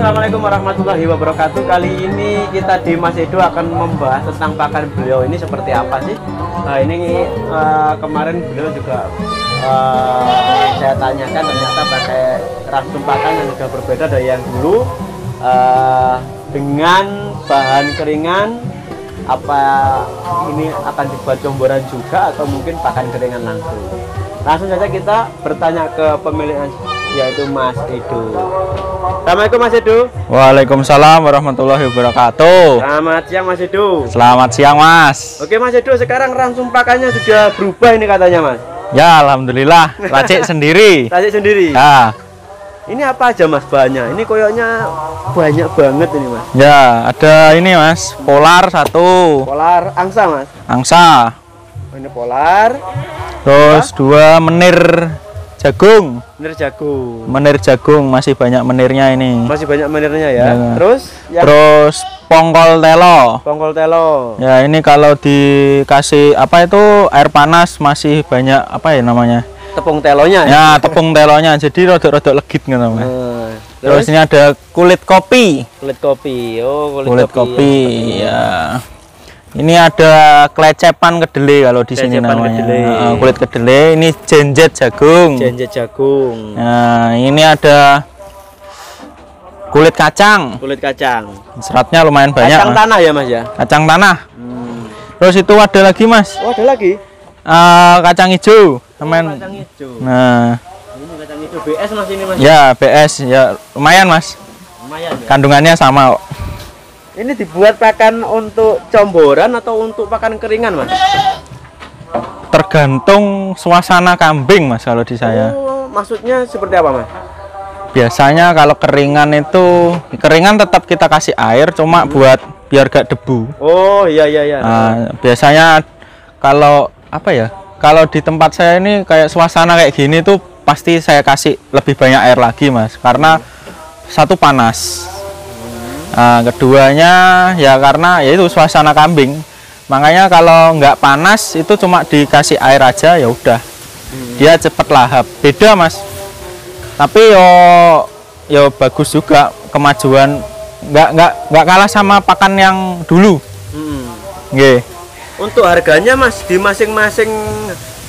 Assalamualaikum warahmatullahi wabarakatuh. Kali ini kita di Mas Edo akan membahas tentang pakan beliau ini seperti apa sih. Ini kemarin beliau juga saya tanyakan, ternyata pakai ransum pakan yang juga berbeda dari yang dulu, dengan bahan keringan. Apa ini akan dibuat comboran juga atau mungkin pakan keringan langsung? Langsung saja kita bertanya ke pemilik, yaitu Mas Edo. Assalamualaikum Mas Edo. Waalaikumsalam warahmatullahi wabarakatuh. Selamat siang Mas Edo. Selamat siang Mas. Oke Mas Edo, sekarang ransum pakannya sudah berubah ini katanya Mas. Ya alhamdulillah, racik sendiri. Racik sendiri. Ya. Ini apa aja Mas bahannya? Ini koyoknya banyak banget ini Mas. Ya, ada ini Mas, polar satu. Polar angsa Mas. Angsa. Ini polar. Terus dua menir jagung. Menir jagung. Menir jagung, masih banyak menirnya ini. Masih banyak menirnya ya. Ya. Terus pongkol telo. pongkol telo. Ya, ini kalau dikasih apa itu air panas masih banyak apa ya namanya? Tepung telonya ya. Ya, tepung telonya. Jadi rodok-rodok legit gitu namanya. Terus ini ada kulit kopi. Kulit kopi. Oh, kulit kopi. Ya. Ini ada klecepan kedelai kalau di sini namanya. Kulit kedelai. Ini jenjet jagung. Jenjet jagung. Nah, ini ada kulit kacang. Kulit kacang. Seratnya lumayan banyak. Kacang tanah ya Mas ya. Kacang tanah. Terus itu ada lagi Mas. Oh, ada lagi. Kacang hijau. Kacang hijau. Nah, ini kacang hijau BS Mas ini Mas. Ya, BS ya lumayan Mas. Lumayan ya. Kandungannya sama kok. Ini dibuat pakan untuk comboran atau untuk pakan keringan Mas? Tergantung suasana kambing Mas kalau di saya. Oh, maksudnya seperti apa Mas? Biasanya kalau keringan itu, keringan tetap kita kasih air, cuma buat biar gak debu. Oh iya. Nah, biasanya kalau apa ya? Kalau di tempat saya ini kayak suasana kayak gini tuh pasti saya kasih lebih banyak air lagi Mas, karena satu panas. Nah, keduanya ya karena yaitu suasana kambing. Makanya kalau nggak panas itu cuma dikasih air aja ya udah. Dia cepet lahap. Beda Mas. Tapi yo bagus juga kemajuan, nggak kalah sama pakan yang dulu. Nggih. Untuk harganya Mas di masing-masing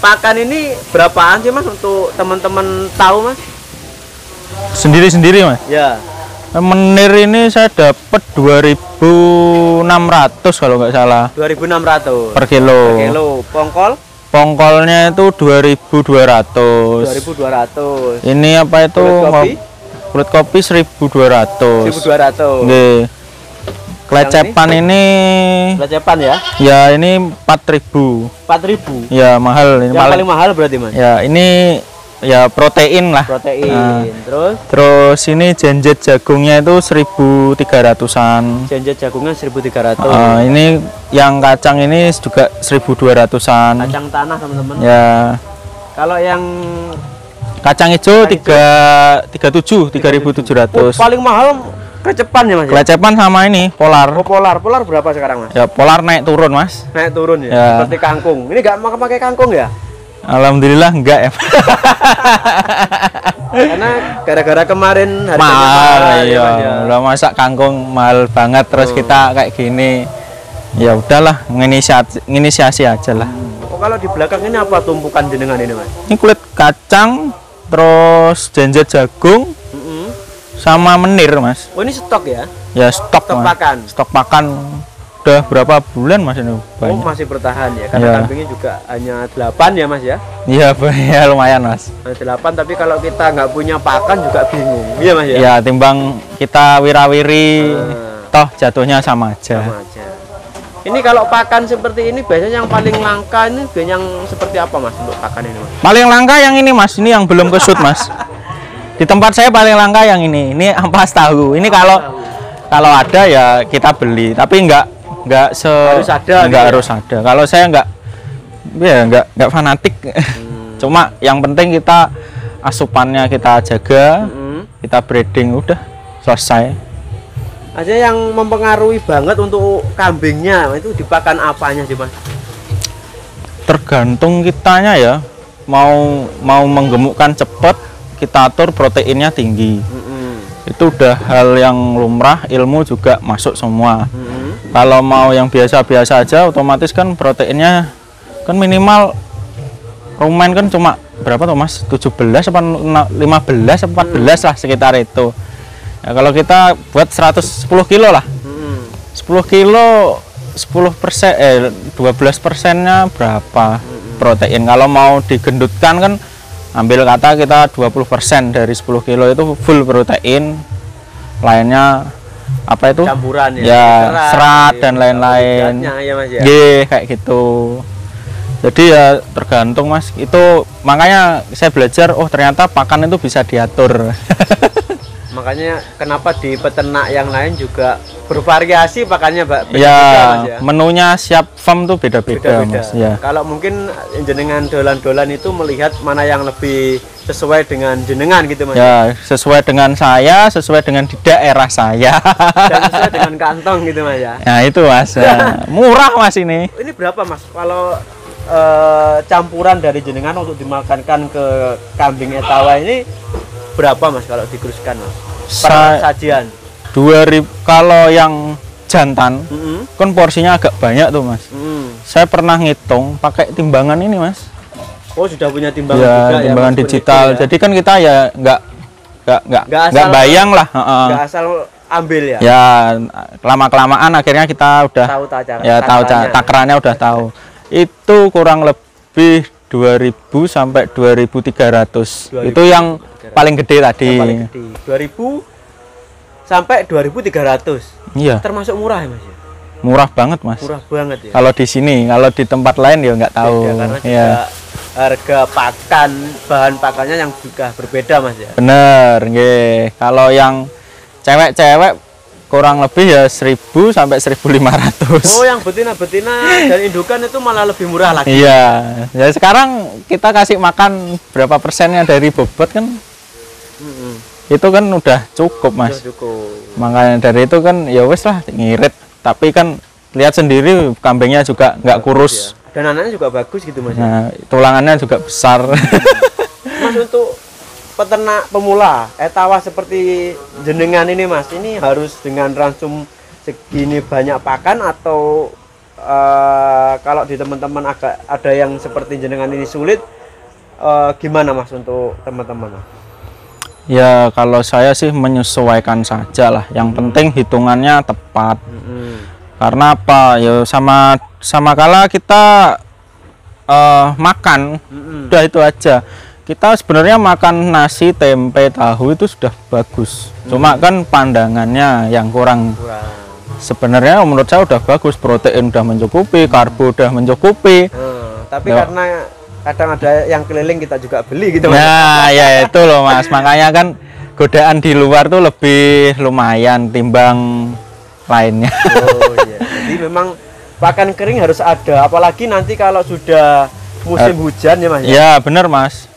pakan ini berapaan sih Mas untuk teman-teman tahu Mas? Sendiri-sendiri Mas. Ya. Menir ini saya dapat 2.600 kalau nggak salah. 2.600 per kilo. Per kilo. Pongkol? Pongkolnya itu 2.200. 2.200. Ini apa itu? Kulit kopi? 1.200. 1.200. Nggih. Klecepan ini klecepan ya? Ya ini 4.000. 4.000. Ya mahal ini. Yang paling mahal berarti Mas? Ya ini ya protein lah. Protein. Terus ini jenjet jagungnya itu 1.300-an. Jenjet jagungnya 1.300. Ini yang kacang ini juga 1.200-an. Kacang tanah teman-teman. Ya. Kalau yang kacang hijau 3.700. Paling mahal klecepan ya Mas? Klecepan sama ini polar. Oh, polar berapa sekarang Mas? Ya polar naik turun Mas. Naik turun ya? Ya. Seperti kangkung. Ini nggak pakai kangkung ya? Alhamdulillah enggak ya. Karena gara-gara kemarin harganya mahal ya, ya. Udah masak kangkung mahal banget, terus kita kayak gini. Ya udahlah, menginisiasi aja lah. Oh, kalau di belakang ini apa tumpukan jenengan ini Mas? Ini kulit kacang, terus jenjet jagung, sama menir Mas. Oh ini stok ya? Ya stok Stok Mas. pakan. Stok pakan udah berapa bulan Mas ini? Banyak. Oh masih bertahan ya? Karena kambingnya juga hanya 8 ya Mas ya? Iya ya, lumayan Mas. Hanya 8, tapi kalau kita nggak punya pakan juga bingung. Iya Mas ya? Ya timbang kita wira-wiri, toh jatuhnya sama aja. Sama aja. Ini kalau pakan seperti ini biasanya yang paling langka ini yang seperti apa Mas untuk pakan ini Mas? Paling langka yang ini Mas, ini yang belum kesut Mas. Di tempat saya paling langka yang ini ampas tahu. Ini kalau ada ya kita beli, tapi nggak harus ada. Harus ada. Kalau saya nggak fanatik. Cuma yang penting kita asupannya kita jaga, kita breeding udah selesai. Aja yang mempengaruhi banget untuk kambingnya itu di pakan apanya sih Mas? Tergantung kitanya ya. Mau menggemukkan cepat, kita atur proteinnya tinggi. Itu udah hal yang lumrah, ilmu juga masuk semua. Kalau mau yang biasa-biasa aja, otomatis kan proteinnya kan minimal rumen kan cuma berapa tuh Mas? 17 apa 15 apa 14 lah sekitar itu. Ya, kalau kita buat 110 kilo lah. 10 kilo 10% 12%-nya berapa protein? Kalau mau digendutkan kan ambil kata kita 20% dari 10 kilo itu full protein, lainnya apa itu campuran ya serat dan lain-lain ya, Mas, ya? Kayak gitu. Jadi ya tergantung Mas, itu makanya saya belajar, oh ternyata pakan itu bisa diatur. Makanya kenapa di peternak yang lain juga bervariasi pakannya, Pak? Ya, Mas, ya, menunya siap farm tuh beda-beda Mas. Ya. Kalau mungkin jenengan dolan-dolan itu melihat mana yang lebih sesuai dengan jenengan gitu Mas. Ya, sesuai dengan saya, sesuai dengan di daerah saya. Dan sesuai dengan kantong gitu Mas ya. Nah, itu Mas. Ya. Murah Mas ini. Ini berapa Mas kalau campuran dari jenengan untuk dimakankan ke kambing etawa ini berapa Mas kalau dikuruskan Mas? Per sajian 2000 kalau yang jantan kan porsinya agak banyak tuh Mas. Saya pernah ngitung pakai timbangan ini Mas. Oh sudah punya timbangan ya, juga timbangan ya, digital ya. Jadi kan kita ya nggak bayang lah, nggak asal ambil ya. Ya lama-kelamaan akhirnya kita udah tahu takarannya udah tahu. Itu kurang lebih 2000 sampai 2300. Itu yang paling gede tadi. Yang paling gede. 2000 sampai 2300. Iya. Termasuk murah ya Mas ya? Murah banget Mas. Murah banget ya. Kalau di sini, kalau di tempat lain ya nggak tahu. Beda, karena ya. Harga pakan, bahan pakannya yang juga berbeda Mas ya. Bener, nggih. Kalau yang cewek-cewek kurang lebih ya 1000 sampai 1500. Oh, yang betina-betina dan indukan itu malah lebih murah lagi. Iya. Ya sekarang kita kasih makan berapa persennya dari bobot kan? Itu kan udah cukup Mas. Udah cukup. Makanya dari itu kan ya wes lah ngirit. Tapi kan lihat sendiri kambingnya juga nggak kurus. Ya. Dan anaknya juga bagus gitu Mas. Nah, tulangannya juga besar. Mas untuk peternak pemula etawa seperti jenengan ini Mas, ini harus dengan ransum segini banyak pakan atau kalau di teman-teman agak ada yang seperti jenengan ini sulit, gimana Mas untuk teman-teman? Ya kalau saya sih menyesuaikan saja lah. Yang penting hitungannya tepat. Karena apa? Ya sama kala kita makan, udah itu aja. Kita sebenarnya makan nasi, tempe, tahu itu sudah bagus. Cuma kan pandangannya yang kurang. Sebenarnya menurut saya udah bagus, protein udah mencukupi, karbo udah mencukupi. Tapi karena kadang ada yang keliling kita juga beli gitu Mas. Nah, ya itu loh Mas. Makanya kan godaan di luar tuh lebih lumayan timbang lainnya. Oh iya. Jadi memang pakan kering harus ada, apalagi nanti kalau sudah musim hujan ya Mas. Ya, bener Mas.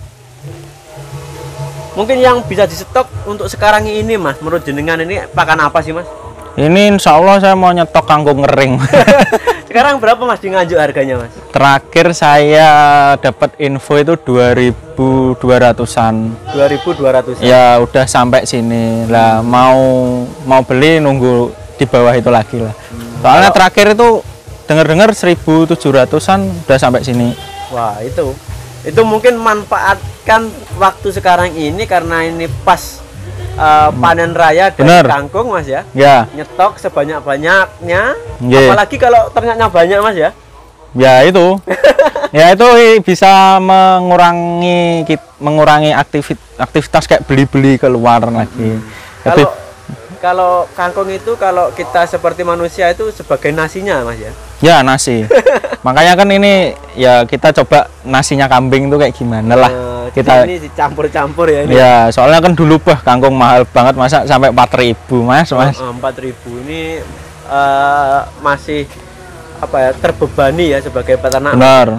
Mungkin yang bisa disetok untuk sekarang ini Mas, menurut jenengan ini pakan apa sih Mas? Ini insya Allah saya mau nyetok kangkung kering. Sekarang berapa Mas di Nganjuk harganya Mas? Terakhir saya dapat info itu 2200-an. 2200. Ya udah sampai sini lah, mau beli nunggu di bawah itu lagi lah. Soalnya terakhir itu dengar-dengar 1700-an udah sampai sini. Wah itu mungkin manfaatkan waktu sekarang ini karena ini pas panen raya dari kangkung Mas ya. Ya. Nyetok sebanyak-banyaknya. Apalagi kalau ternyata banyak Mas ya. Ya itu. Ya itu bisa mengurangi aktivitas kayak beli-beli keluar lagi. Kalau kangkung itu kalau kita seperti manusia itu sebagai nasinya Mas ya. Ya nasi. Makanya kan ini ya kita coba nasinya kambing tuh kayak gimana lah. Kita ini dicampur-campur ya ini. Ya, soalnya kan dulu kangkung mahal banget, masa sampai 4.000 Mas. 4.000 ini masih apa ya, terbebani ya sebagai peternak. Benar.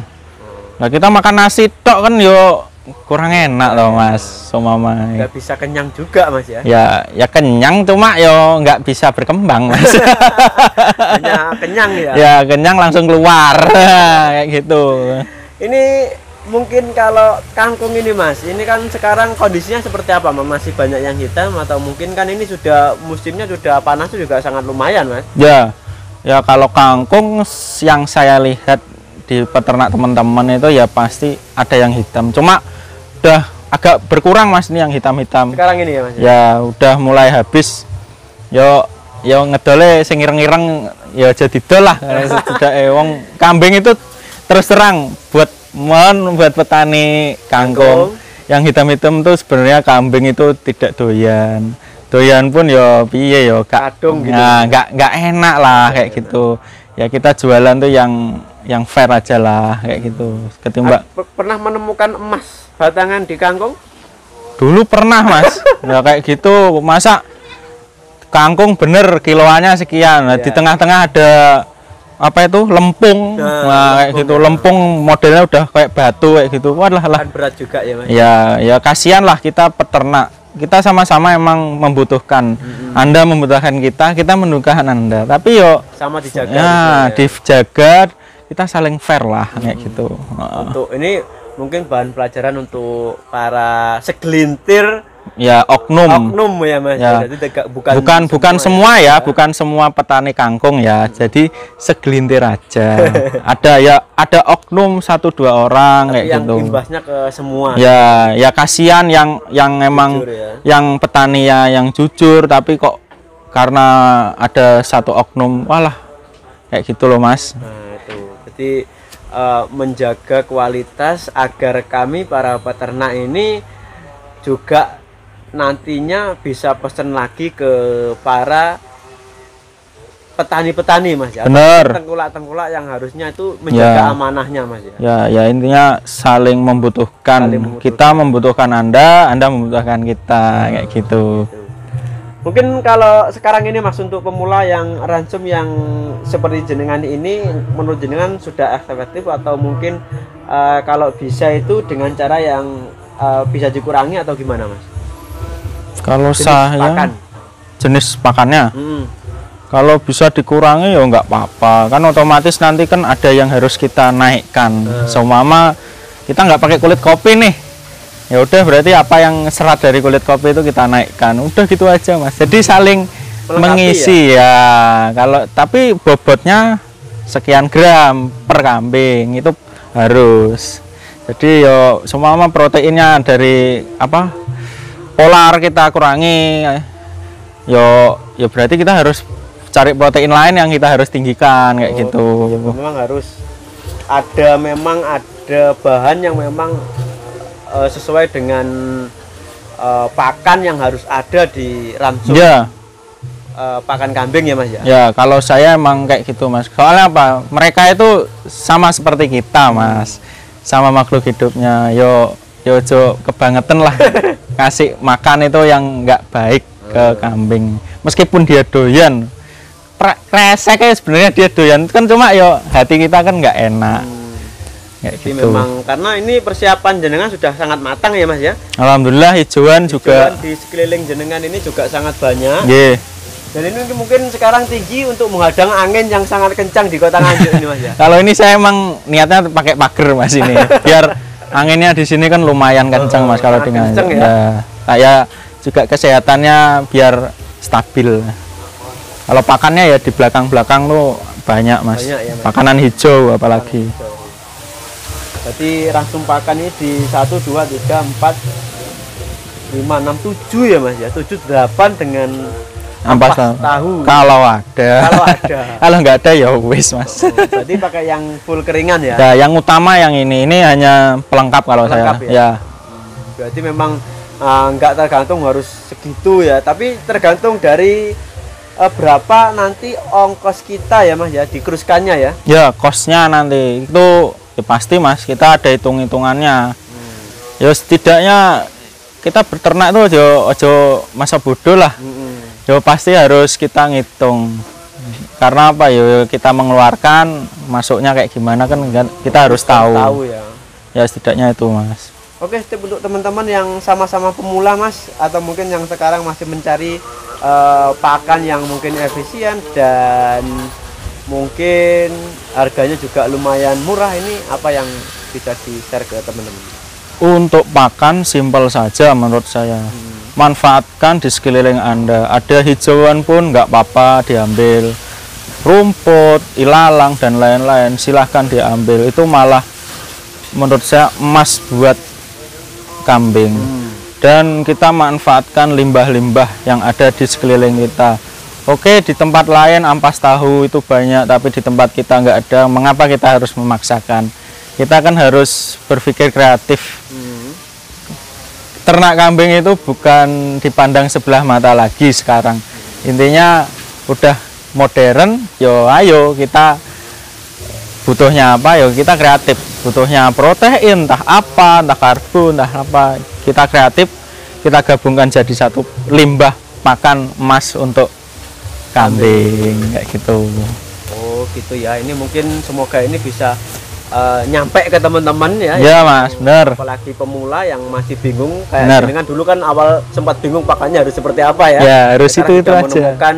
Nah, kita makan nasi tok kan yo kurang enak loh Mas, mama. Nggak bisa kenyang juga Mas ya. Ya kenyang cuma yo nggak bisa berkembang Mas. Hanya kenyang ya. Ya kenyang langsung keluar kayak gitu. Ini mungkin kalau kangkung ini Mas, ini kan sekarang kondisinya seperti apa Mas? Masih banyak yang hitam atau mungkin kan ini sudah musimnya sudah panas juga sangat lumayan Mas? Ya, ya kalau kangkung yang saya lihat di peternak teman-teman itu ya pasti ada yang hitam. Cuma udah agak berkurang Mas ini yang hitam-hitam. Sekarang ini ya Mas? Ya udah mulai habis. Yo ngedole sing ireng-ireng ya jadi dol lah. Sudah wong kambing itu terus terang buat petani kangkung yang hitam-hitam tuh sebenarnya kambing itu tidak doyan pun yo piye yo kadung gitu. Nah, nggak enak lah kayak gitu ya, kita jualan tuh yang fair aja lah kayak gitu ketimbang. Pernah menemukan emas batangan di kangkung? Dulu pernah Mas. Ya kayak gitu, masa kangkung bener kiloannya sekian, nah, di tengah-tengah ada apa itu lempung, nah kayak gitu lempung modelnya udah kayak batu kayak gitu, walah lah. Kan berat juga ya Mas. Ya kasihan lah kita peternak, kita sama-sama emang membutuhkan. Anda membutuhkan kita membutuhkan Anda, tapi yo sama dijaga. Ya, dijaga, kita saling fair lah kayak gitu. Untuk ini mungkin bahan pelajaran untuk para segelintir ya oknum ya Mas. Ya. Jadi bukan semua ya, bukan semua petani kangkung ya. Jadi segelintir aja. ada oknum 1-2 orang tapi kayak yang gitu. imbasnya ke semua. Ya kasihan yang emang jujur, ya. Yang petani ya yang jujur, tapi kok karena ada satu oknum, walah kayak gitu loh Mas. Nah, itu. Jadi menjaga kualitas agar kami para peternak ini juga nantinya bisa pesen lagi ke para petani-petani Mas ya. Bener. Tengkulak-tengkulak yang harusnya itu menjaga amanahnya Mas ya. Ya intinya saling membutuhkan. Kita membutuhkan Anda membutuhkan kita kayak gitu. Mungkin kalau sekarang ini Mas untuk pemula yang ransum yang seperti jenengan ini menurut jenengan sudah efektif atau mungkin kalau bisa itu dengan cara yang bisa dikurangi atau gimana Mas? Kalau saya jenis pakannya, kalau bisa dikurangi ya nggak apa-apa, kan otomatis nanti kan ada yang harus kita naikkan. Seumpama kita nggak pakai kulit kopi nih, ya udah berarti apa yang serat dari kulit kopi itu kita naikkan, udah gitu aja Mas. Jadi saling mengisi ya. Kalau tapi bobotnya sekian gram per kambing itu harus. Jadi yo seumpama proteinnya dari apa polar kita kurangi, yo berarti kita harus cari protein lain yang kita harus tinggikan kayak gitu. Memang harus memang ada bahan yang memang sesuai dengan pakan yang harus ada di ransum pakan kambing ya Mas ya. Ya kalau saya emang kayak gitu Mas. Soalnya apa? Mereka itu sama seperti kita Mas, sama makhluk hidupnya. Yo kebangetan lah. Kasih makan itu yang nggak baik ke kambing, meskipun dia doyan kresek kayak sebenarnya dia doyan kan, cuma yo hati kita kan nggak enak. Jadi gitu. Memang karena ini persiapan jenengan sudah sangat matang ya Mas ya. Alhamdulillah hijauan juga di sekeliling jenengan ini juga sangat banyak. Dan ini mungkin sekarang tinggi untuk menghadang angin yang sangat kencang di Kota Nganjuk ini Mas ya. Kalau ini saya emang niatnya pakai pagar Mas ini biar anginnya di sini kan lumayan kencang Mas. Kalau dengan saya juga kesehatannya biar stabil. Kalau pakannya ya di belakang-belakang tuh banyak Mas. Banyak, ya, Mas. Makanan hijau apalagi. Berarti ransum pakan ini di 1, 2, 3, 4, 5, 6, 7 ya Mas ya. 7, 8 dengan ampas tahu. Kalau ada. Kalau nggak ada ya wis Mas. Berarti pakai yang full keringan ya. Nah, yang utama yang ini hanya pelengkap kalau pelengkap saya. Ya. Berarti memang nggak tergantung harus segitu ya, tapi tergantung dari berapa nanti ongkos kita ya Mas ya, dikruskannya ya. Ya, kosnya nanti itu ya pasti Mas, kita ada hitung-hitungannya. Ya setidaknya kita berternak tuh ojo masa bodoh lah. Ya pasti harus kita ngitung. Karena apa ya, kita mengeluarkan masuknya kayak gimana kan kita harus tahu. Ya setidaknya itu Mas. Oke, tip untuk teman-teman yang sama-sama pemula Mas, atau mungkin yang sekarang masih mencari pakan yang mungkin efisien dan mungkin harganya juga lumayan murah, ini apa yang bisa di-share ke teman-teman? Untuk pakan simpel saja menurut saya. Manfaatkan di sekeliling Anda. Ada hijauan pun nggak apa-apa diambil. Rumput, ilalang dan lain-lain silahkan diambil. Itu malah menurut saya emas buat kambing. Dan kita manfaatkan limbah-limbah yang ada di sekeliling kita. Oke, di tempat lain ampas tahu itu banyak, tapi di tempat kita nggak ada. Mengapa kita harus memaksakan? Kita kan harus berpikir kreatif. Ternak kambing itu bukan dipandang sebelah mata lagi sekarang. Intinya udah modern, yo ayo kita butuhnya apa, yo kita kreatif. Butuhnya protein, entah apa, entah karbo, entah apa. Kita kreatif, kita gabungkan jadi satu limbah pakan emas untuk kambing kayak gitu. Oh gitu ya, ini mungkin semoga ini bisa nyampe ke teman-teman ya. Ya Mas, benar. Apalagi pemula yang masih bingung kayak Benar. dengan dulu kan awal sempat bingung pakannya harus seperti apa ya. Ya harus Sekarang itu sudah aja. menemukan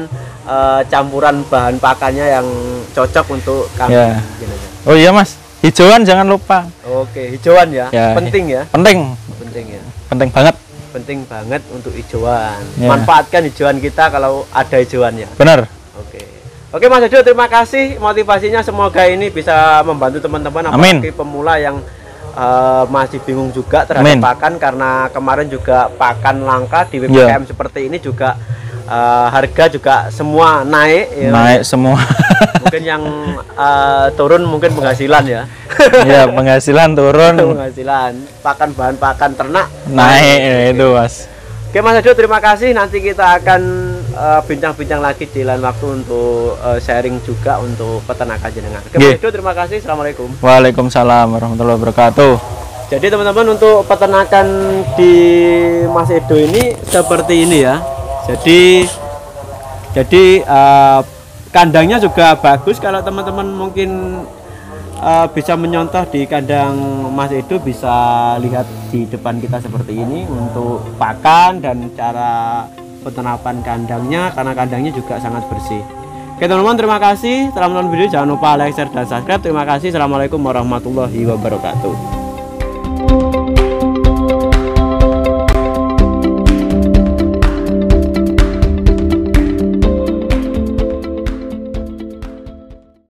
campuran bahan pakannya yang cocok untuk kambing. Ya. Gini aja. Oh iya Mas, hijauan jangan lupa. Oke, hijauan ya, Ya, penting ya, Penting, penting ya, penting banget. penting banget untuk hijauan. Ya. Manfaatkan hijauan kita kalau ada hijauannya. Benar. Oke. Oke Mas Edo, terima kasih motivasinya, semoga ini bisa membantu teman-teman Amin. apalagi pemula yang masih bingung juga terhadap Amin. pakan, karena kemarin juga pakan langka di PPKM seperti ini juga harga juga semua naik ya. Naik semua. Mungkin yang turun mungkin penghasilan ya. Ya penghasilan turun, Penghasilan pakan, bahan pakan ternak naik ya, itu Mas. Oke Mas Edo, terima kasih. Nanti kita akan bincang-bincang lagi di lain waktu untuk sharing juga untuk peternakan jenengan. Oke Mas Edo, terima kasih. Assalamualaikum. Waalaikumsalam warahmatullahi wabarakatuh. Jadi teman-teman, untuk peternakan di Mas Edo ini seperti ini ya. Jadi kandangnya juga bagus. Kalau teman-teman mungkin bisa menyontoh di kandang Mas Edo, bisa lihat di depan kita seperti ini untuk pakan dan cara penerapan kandangnya, karena kandangnya juga sangat bersih. Oke teman-teman, terima kasih telah menonton video. Jangan lupa like, share, dan subscribe. Terima kasih. Assalamualaikum warahmatullahi wabarakatuh.